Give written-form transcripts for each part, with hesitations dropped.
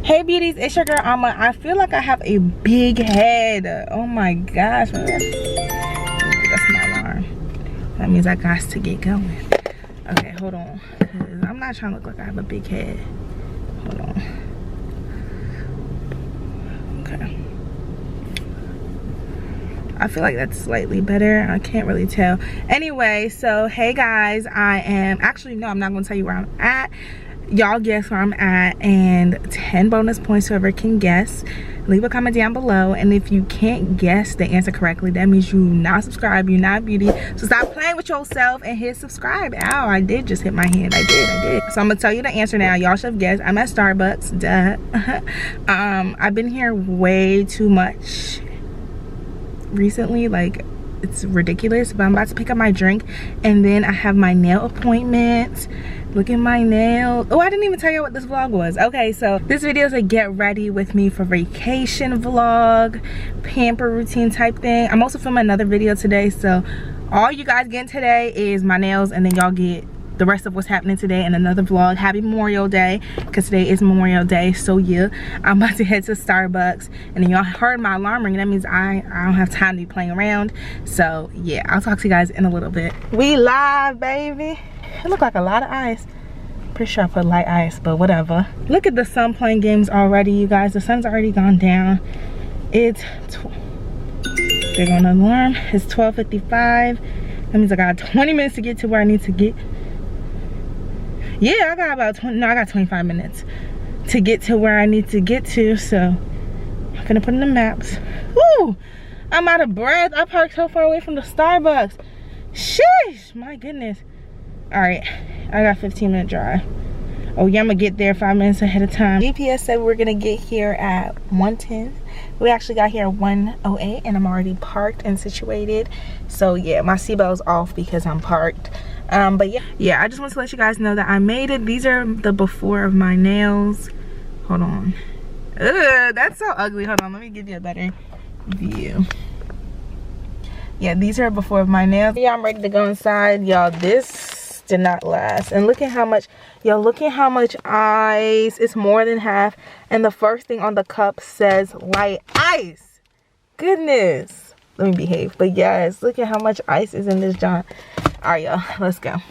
Hey beauties, it's your girl Alma. I feel like I have a big head. Oh my gosh. That's my alarm. That means I got to get going. Okay, hold on. Cause I'm not trying to look like I have a big head. Hold on. Okay. I feel like that's slightly better. I can't really tell. Anyway, so hey guys, I am actually, no, I'm not gonna tell you where I'm at. Y'all guess where I'm at, and 10 bonus points whoever can guess. Leave a comment down below, and if you can't guess the answer correctly, that means you not subscribed, you're not beauty. So stop playing with yourself and hit subscribe. Ow, I did just hit my hand. I did. So I'm gonna tell you the answer now. Y'all should have guessed. I'm at Starbucks, duh. I've been here way too much recently, like it's ridiculous, but I'm about to pick up my drink, and then I have my nail appointment. Look at my nail. Oh, I didn't even tell you what this vlog was. Okay, so this video is a get ready with me for vacation vlog, pamper routine type thing. I'm also filming another video today, so all you guys getting today is my nails, and then y'all get the rest of what's happening today in another vlog. Happy Memorial Day, because today is Memorial Day. So yeah, I'm about to head to Starbucks, and then y'all heard my alarm ring. That means I don't have time to be playing around. So yeah, I'll talk to you guys in a little bit. We live, baby. It looked like a lot of ice. Pretty sure I put light ice, but whatever. Look at the sun playing games already, you guys. The sun's already gone down. It's they're going to alarm. It's 12:55. That means I got 20 minutes to get to where I need to get. Yeah, I got about 20, no, I got 25 minutes to get to where I need to get to. So I'm gonna put in the maps. Woo! I'm out of breath. I parked so far away from the Starbucks. Sheesh, my goodness. All right, I got 15-minute drive. Oh yeah, I'm gonna get there 5 minutes ahead of time. GPS said we're gonna get here at 1:10. We actually got here at 1:08, and I'm already parked and situated. So yeah, my seatbelt's off because I'm parked. But yeah, I just want to let you guys know that I made it. These are the before of my nails. Hold on. Ugh, that's so ugly. Hold on, let me give you a better view. Yeah, these are before of my nails. Yeah, I'm ready to go inside. Y'all, this did not last. And look at how much, y'all, look at how much ice. It's more than half. And the first thing on the cup says light ice. Goodness. Let me behave. But yes, look at how much ice is in this jar. All right, y'all, let's go.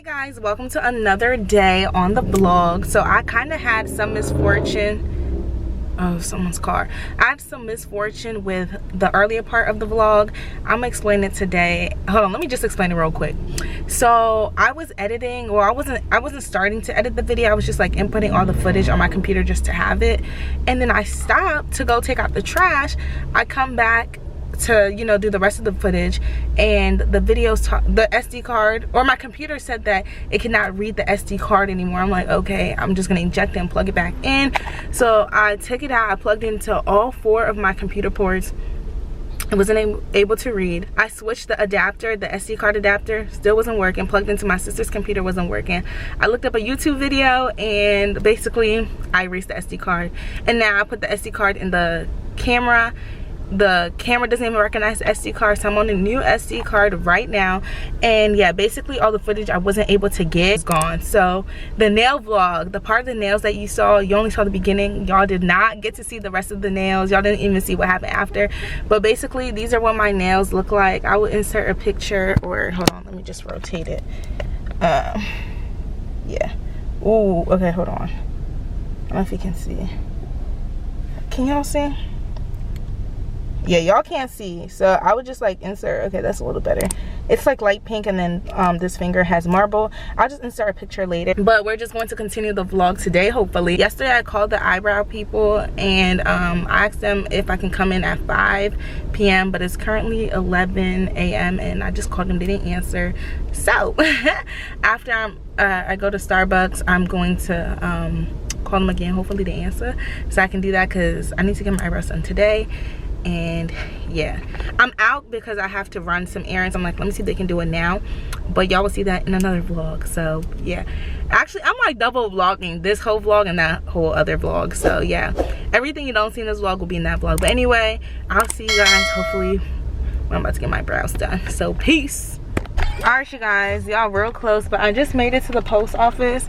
Hey guys, welcome to another day on the vlog. So I kind of had some misfortune. Oh, someone's car. I had some misfortune with the earlier part of the vlog. I'm gonna explain it today. Hold on, let me just explain it real quick. So I was editing, or I wasn't starting to edit the video. I was just like inputting all the footage on my computer just to have it, and then I stopped to go take out the trash. I come back to, you know, do the rest of the footage, and the the SD card, or my computer said that it cannot read the SD card anymore. I'm like, okay, I'm just gonna inject it and plug it back in. So I took it out, I plugged it into all 4 of my computer ports. It wasn't able to read. I switched the adapter, the SD card adapter, still wasn't working. Plugged into my sister's computer, wasn't working. I looked up a YouTube video, and basically I erased the SD card, and now I put the SD card in the camera. The camera doesn't even recognize the SD card, so I'm on a new SD card right now. And yeah, basically all the footage I wasn't able to get is gone. So the nail vlog, the part of the nails that you saw, you only saw the beginning. Y'all did not get to see the rest of the nails. Y'all didn't even see what happened after. But basically these are what my nails look like. I will insert a picture, or hold on, let me just rotate it. Yeah. Ooh, okay, hold on. I don't know if you can see. Can y'all see? Yeah, y'all can't see, so I would just like insert. Okay, that's a little better. It's like light pink, and then this finger has marble. I'll just insert a picture later, but we're just going to continue the vlog today, hopefully. Yesterday I called the eyebrow people, and I asked them if I can come in at 5 p.m. but it's currently 11 a.m. and I just called them, they didn't answer. So after I go to Starbucks, I'm going to call them again. Hopefully they answer, so I can do that, because I need to get my eyebrows done today. And yeah, I'm out because I have to run some errands. I'm like, let me see if they can do it now, but y'all will see that in another vlog. So yeah, actually I'm like double vlogging, this whole vlog and that whole other vlog. So yeah, everything you don't see in this vlog will be in that vlog. But anyway, I'll see you guys hopefully when I'm about to get my brows done. So peace. All right, you guys, y'all real close, but I just made it to the post office.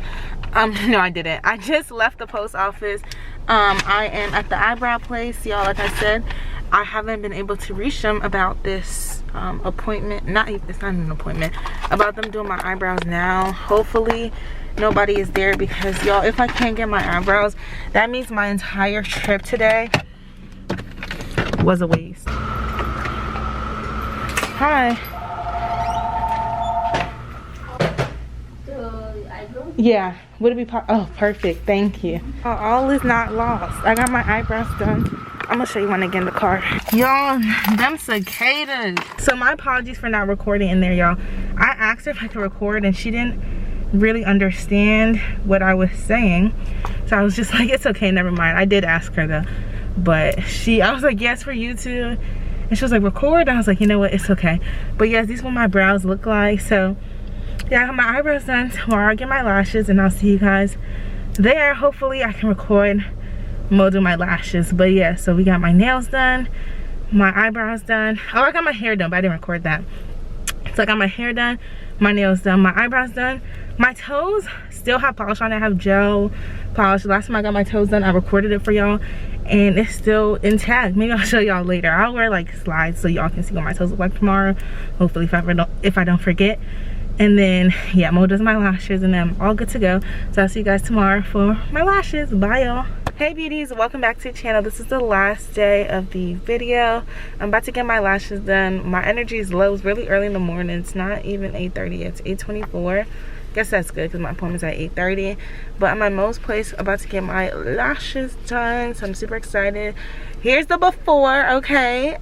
No, I didn't. I just left the post office. I am at the eyebrow place, y'all. Like I said, I haven't been able to reach them about this appointment. It's not an appointment, about them doing my eyebrows now. Hopefully nobody is there, because y'all, if I can't get my eyebrows, that means my entire trip today was a waste. Hi. Yeah, would it be oh, perfect, thank you. All is not lost. I got my eyebrows done. I'm gonna show you one again in the car. Y'all, them cicadas. So my apologies for not recording in there, y'all. I asked her if I could record, and she didn't really understand what I was saying. So I was just like, it's okay, never mind. I did ask her though, but I was like, yes, for YouTube. And she was like, record? I was like, you know what, it's okay. But yes, these are what my brows look like. So yeah, I have my eyebrows done tomorrow. I'll get my lashes, and I'll see you guys there. Hopefully I can record more do my lashes. But yeah, so we got my nails done, my eyebrows done. Oh, I got my hair done, but I didn't record that. So I got my hair done, my nails done, my eyebrows done. My toes still have polish on it. I have gel polish. Last time I got my toes done, I recorded it for y'all, and it's still intact. Maybe I'll show y'all later. I'll wear like slides so y'all can see what my toes look like tomorrow, hopefully, if I don't forget. And then yeah, Mo does my lashes, and then I'm all good to go. So I'll see you guys tomorrow for my lashes. Bye, y'all. Hey beauties, welcome back to the channel. This is the last day of the video. I'm about to get my lashes done. My energy is low. It's really early in the morning. It's not even 8:30, it's 8:24. Guess that's good, because my appointment's at 8:30. But I'm at Mo's place about to get my lashes done, so I'm super excited. Here's the before. Okay,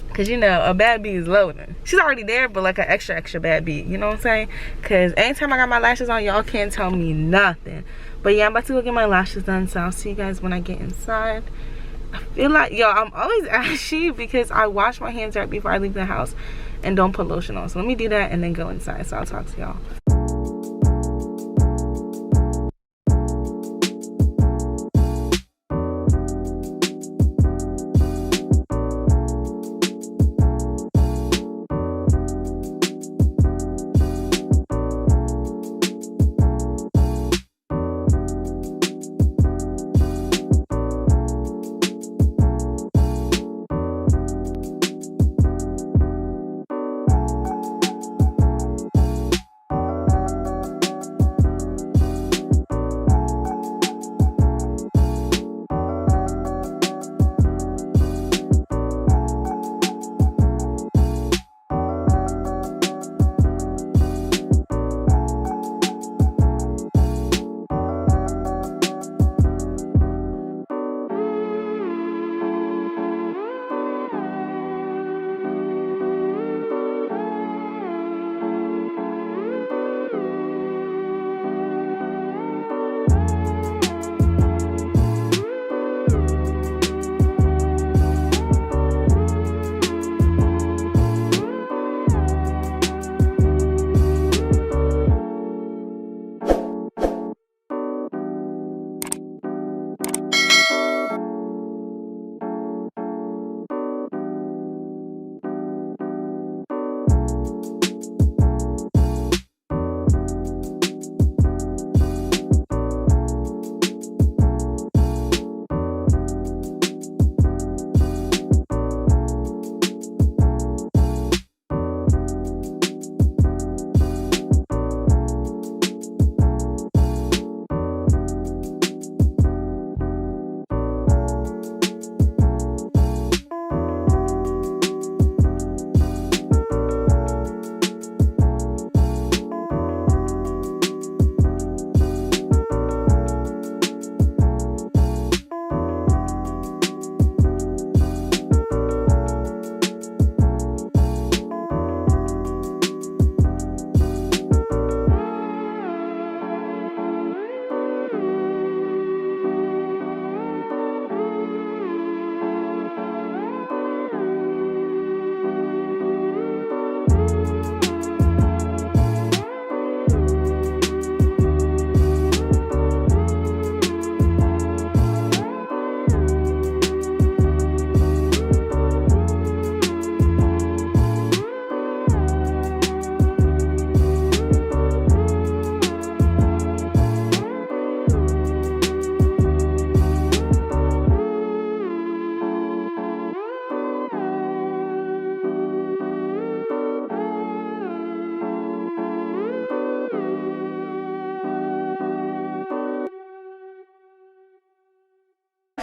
because you know, a bad bee is loading. She's already there, but like an extra bad bee, you know what I'm saying? Because anytime I got my lashes on, y'all can't tell me nothing. But yeah, I'm about to go get my lashes done, so I'll see you guys when I get inside. I feel like, yo, I'm always ashy because I wash my hands right before I leave the house and don't put lotion on. So let me do that and then go inside. So I'll talk to y'all.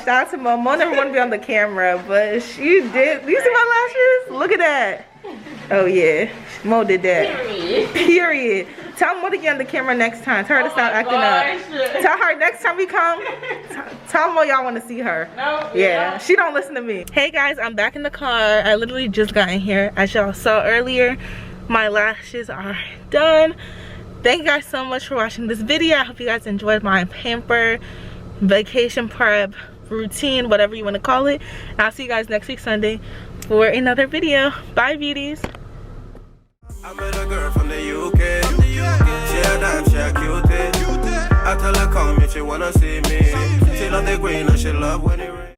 Shout out to Mo. Mo never want to be on the camera, but she did. Do you see my lashes? Look at that. Oh yeah, Mo did that. Period. Tell Mo to get on the camera next time. Tell her to stop acting up. Tell her next time we come. Tell Mo y'all want to see her. No. Yeah, she don't listen to me. Hey guys, I'm back in the car. I literally just got in here. As y'all saw earlier, my lashes are done. Thank you guys so much for watching this video. I hope you guys enjoyed my pamper, vacation prep, routine, whatever you want to call it. And I'll see you guys next week Sunday for another video. Bye, beauties. I met a girl from the UK. She a dime, she a cutie. I tell her come if she wanna see me. She love the green and she love when it rains.